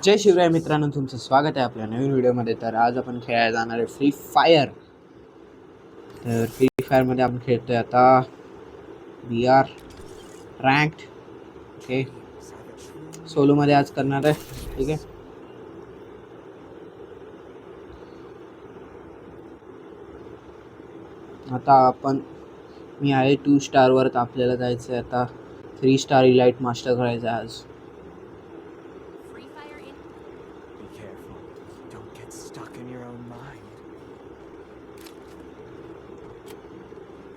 जय शिवराय मित्रांनो, तुमचं स्वागत आहे आपल्या नवीन व्हिडिओमध्ये. तर आज आपण खेळायला जाणार आहे फ्री फायर. तर फ्री फायरमध्ये आपण खेळतोय आता VR रँक्ड. ओके, सोलोमध्ये आज करणार आहे. ठीक आहे, आता मी आहे 2 स्टारवर. तर आपल्याला जायचं आहे आता 3 स्टार इलाइट मास्टर करायचं आहे आज.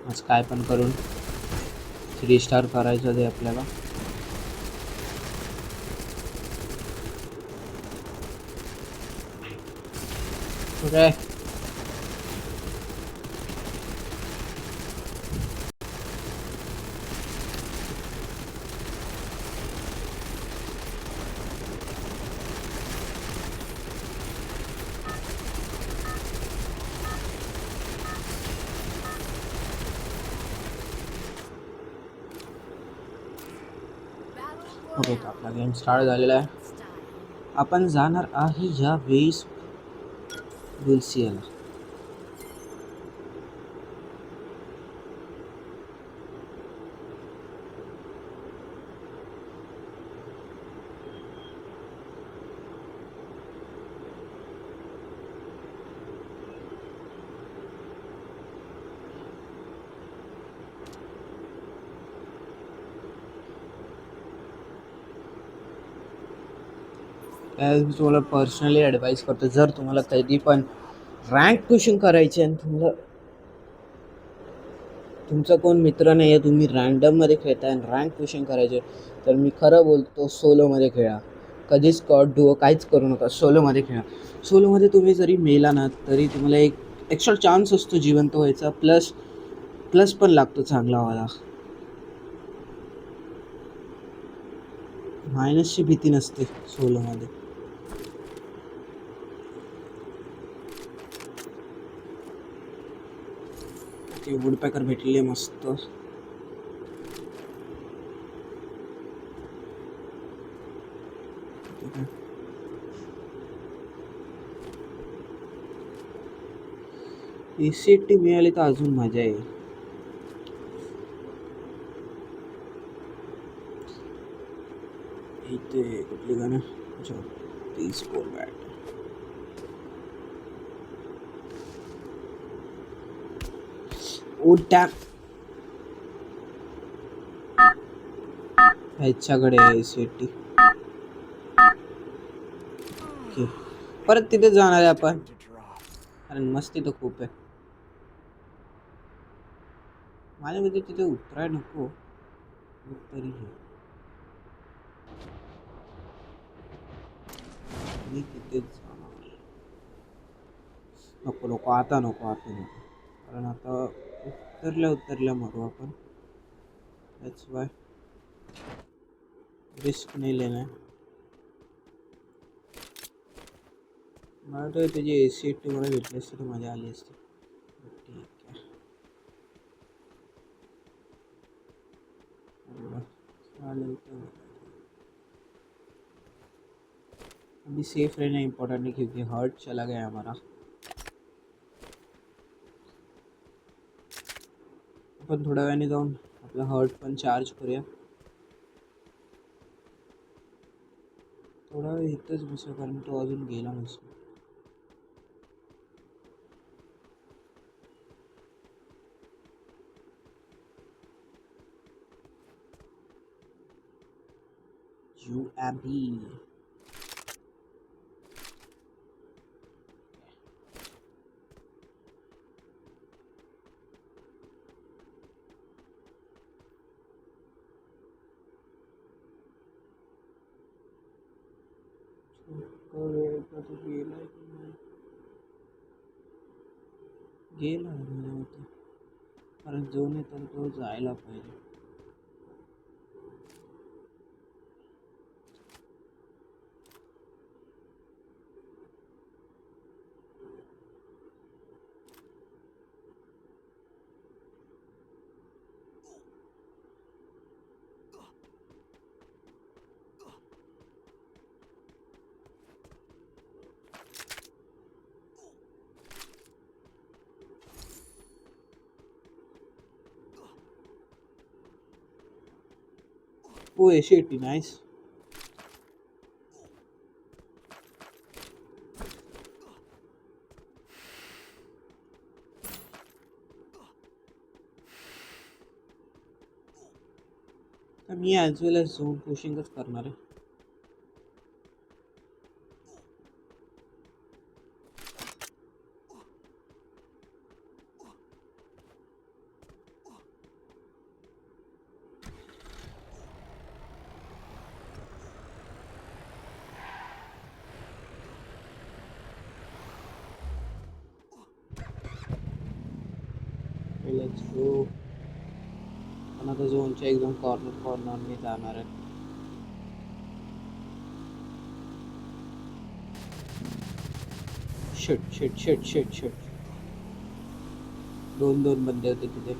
आज काय पण करून 3 स्टार करायचं आहे आपल्याला. Okay, okay. तर आपला गेम स्टार्ट झालेला आहे. आपण जाणार आहे या वेळेस बुलसियाला. मी तुम्हाला पर्सनली ॲडवाईस करतो, जर तुम्हाला कधी पण रँक पुशिंग करायची आणि तुम्हाला तुमचा कोण मित्र नाही आहे, तुम्ही रँडममध्ये खेळताय आणि रँक पुशिंग करायचे, तर मी खरं बोलतो सोलोमध्ये खेळा. कधीच स्कॉट डुओ काहीच करू नका, सोलोमध्ये खेळा. सोलोमध्ये तुम्ही जरी मेला ना तरी तुम्हाला एक एक्स्ट्रा चान्स असतो जिवंत व्हायचा, प्लस पण लागतो चांगलावाला. मायनसची भीती नसते सोलोमध्ये. ते वुडपॅकर भेटलेले मस्त. AC-80 मिळाली तर अजून मजा येईल. इथे कुठली गाणं, तीस बॅट. ओ टॅप ह्याच्याकडे आहे AC-80. ओके, परत तिथे जाणार आहे आपण, कारण मस्ती तर खूप आहे. माझ्या मध्ये तिथे उतराय नको तरी मी तिथेच जाणार. नको आता नको, कारण आता उतरल्या मारू आपण. दॅट्स वाय रिस्क नाही लेना. मला तर त्याची AC-80 मला भेटली असते तर मजा आली असती. ठीक आहे, चालेल. तर अभी सेफ रहना इम्पोर्टेंट है, क्योंकि हर्ट चला गया हमारा. आपण थोड्या वेळाने जाऊन आपला हर्ट पण चार्ज करूया. थोडा वेळ इथंच बसूया, कारण तो अजून गेला नसतो. UAB गेला होता, कारण जो नाही तर तो जायला पाहिजे. ओ 80 नाईस. तर मी ॲज वेल एज झोन पुशिंगच करणार आहे. Let's go. पण आता झोनच्या एकदम कॉर्नरने जाणार आहे. Shit shit shit shit shit. दोन बंदे होते तिथे.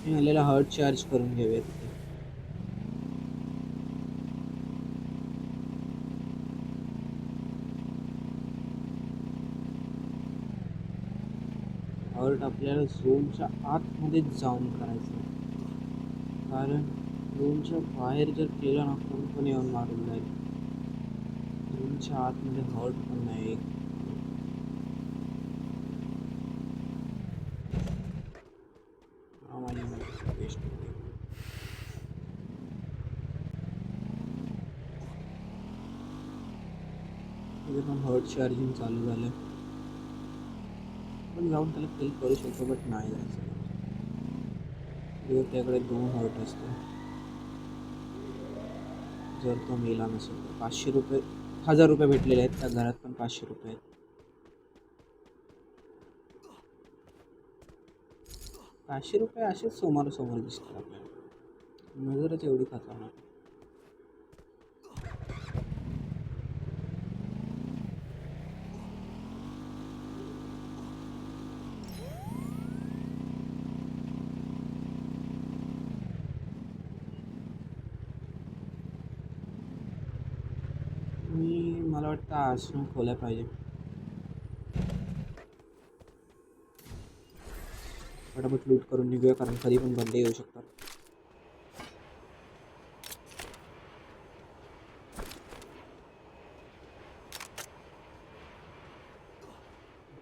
मी आलेला हर्ट चार्ज करून घेऊया तिथे. हर्ट आपल्याला झोनच्या आतमध्येच जाऊन करायचं आहे, कारण झोनच्या बाहेर जर केलं ना कोण पण येऊन मारून जाईल. झोनच्या आतमध्ये हर्ट पण नाही. वेस्ट तिथे पण हर्ट चार्जिंग चालू झालं. पण जाऊन त्याला किल करू शकतो, बट नाही जायचं. त्याकडे 2 हर्ट असते. जर तो मेला नसेल तर 500 रुपये 1000 रुपये भेटलेले आहेत. त्या घरात पण 500 रुपये आहेत. 500 रुपये असेच समोरासमोर दिसतात आपल्याला. नजरच एवढी खतरनाक. मला वाटतं आश्रम खोल्या पाहिजे. फटाफट लूट करून निघूया, कारण कधी पण बंदे येऊ शकतात.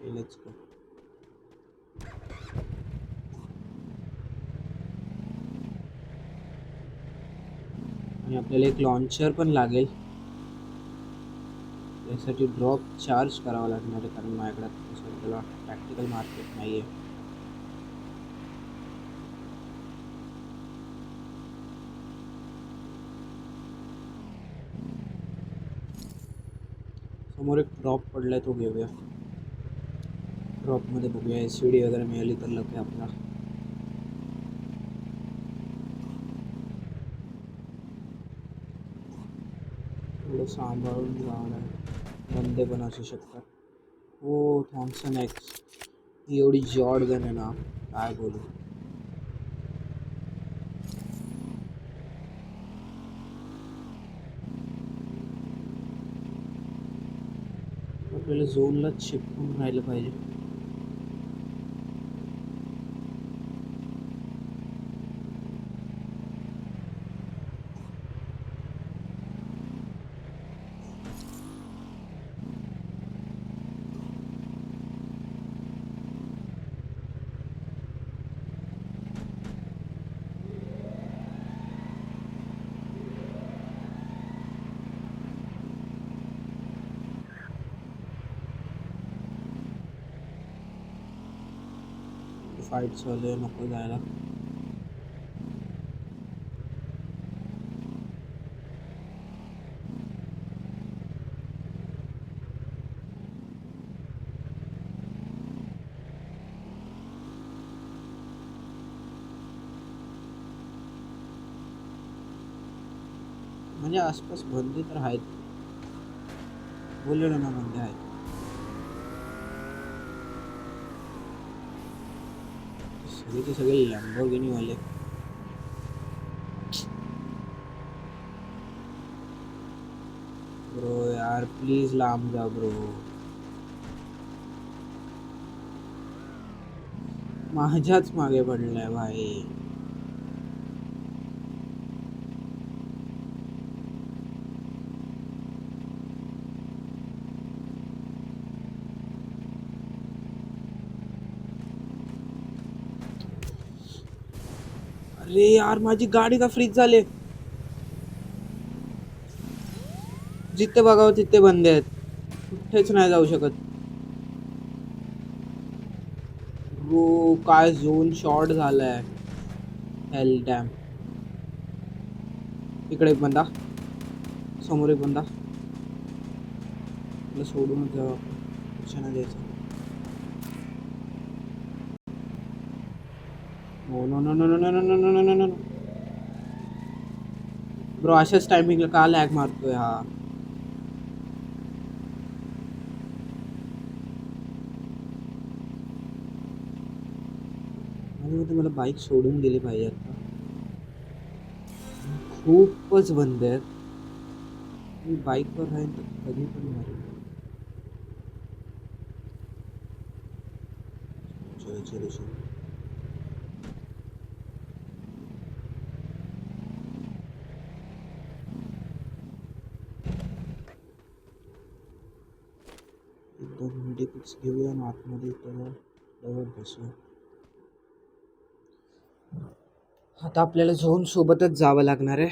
Let's go. आणि आपल्याला एक लॉन्चर पण लागेल. त्यासाठी ड्रॉप चार्ज करावा लागणार आहे, कारण माझ्याकडे सध्याला प्रॅक्टिकल मार्केट नाही आहे. समोर एक ड्रॉप पडलाय, तो घेऊया. ड्रॉपमध्ये बघूया SVD वगैरे मिळाली तर लक आहे आपला. थोडं सांभाळून जावं लागेल. बंदे पण असू शकतात. हो, थॉम्सन एक्स एवढी जॉड गन आहे ना, काय बोलू. आपल्याला झोनलाच शिफ्ट राहिलं पाहिजे. फाईट चालू आहे, नको जायला. म्हणजे आसपास बंदे तर आहेत, बोललेलो ना बंदे आहेत. सगळेचे सगळे लॅम्बोर्गिनीवाले. ब्रो यार प्लीज लांब जा ब्रो. माझ्याच मागे पडलाय भाई. अरे यार माझी गाडी का फ्रीज झाले. जिथे बघावं तिथे बंद आहेत. कुठेच नाही जाऊ शकत. ब्रो काय झोन शॉर्ट झालाय. हेल डॅम. इकडे एक बंदा, समोर एक बंदा. मला सोडूनच जावं आपण, कशाला द्यायचं. No no no no no no no no no no no. Bro अशाच टायमिंगला का लॅग मारतोय हा. आणि मग मला बाईक सोडून गेली पाहिजे आता. खूपच बंद आहेत. मी बाईकवर राहीन तर कधी पण मारेन. चलो चलो चलो. एकदम मेडिकल्स घेऊया आणि आतमध्ये त्याला बसूया. आता आपल्याला झोन सोबतच जावं लागणार आहे.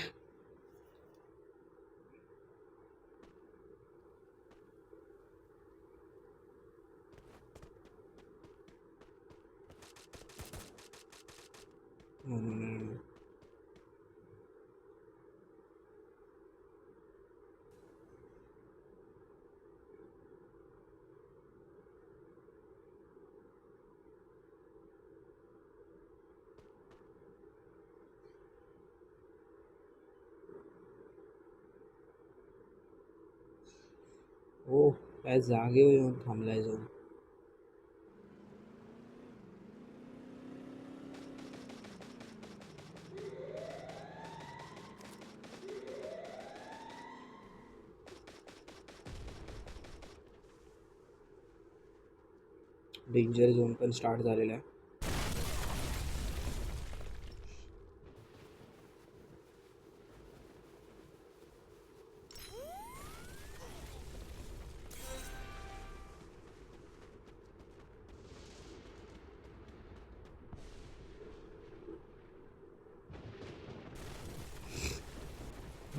हो काय जागेवर येऊन थांबलाय जाऊन. डेंजर झोन पण स्टार्ट झालेला आहे.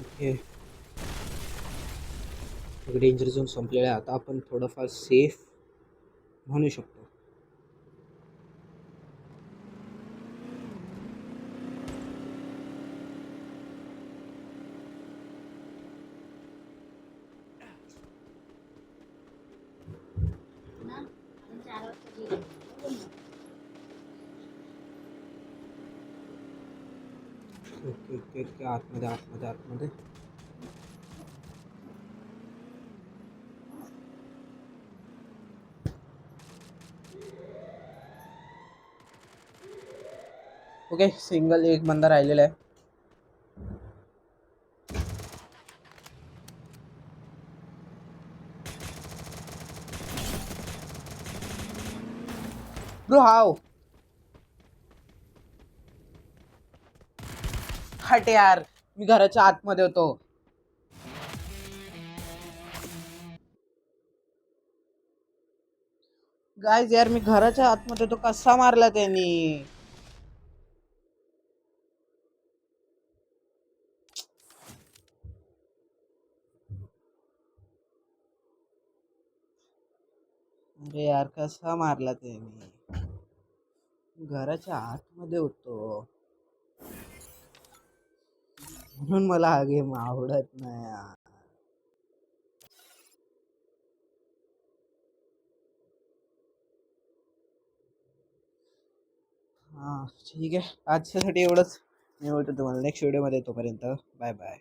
ओके डेंजर झोन संपलेला आहे. आता आपण थोडंफार सेफ म्हणू शकतो. ओके ओके ओके आतमध्ये आतमध्ये आतमध्ये. ओके सिंगल एक बंदा राहिलेला आहे. ब्रो हाव हट यार मी घराच्या आतमध्ये होतो. गाईज यार मी घराच्या आतमध्ये होतो. कसा मारला त्यांनी. अरे यार कसा मारला त्यांनी. घराच्या आतमध्ये होतो म्हणून मला हा गेम आवडत नाही यार. हा ठीक आहे आजच्यासाठी एवढंच. मी बोलतो तुम्हाला नेक्स्ट व्हिडिओमध्ये. तोपर्यंत बाय बाय.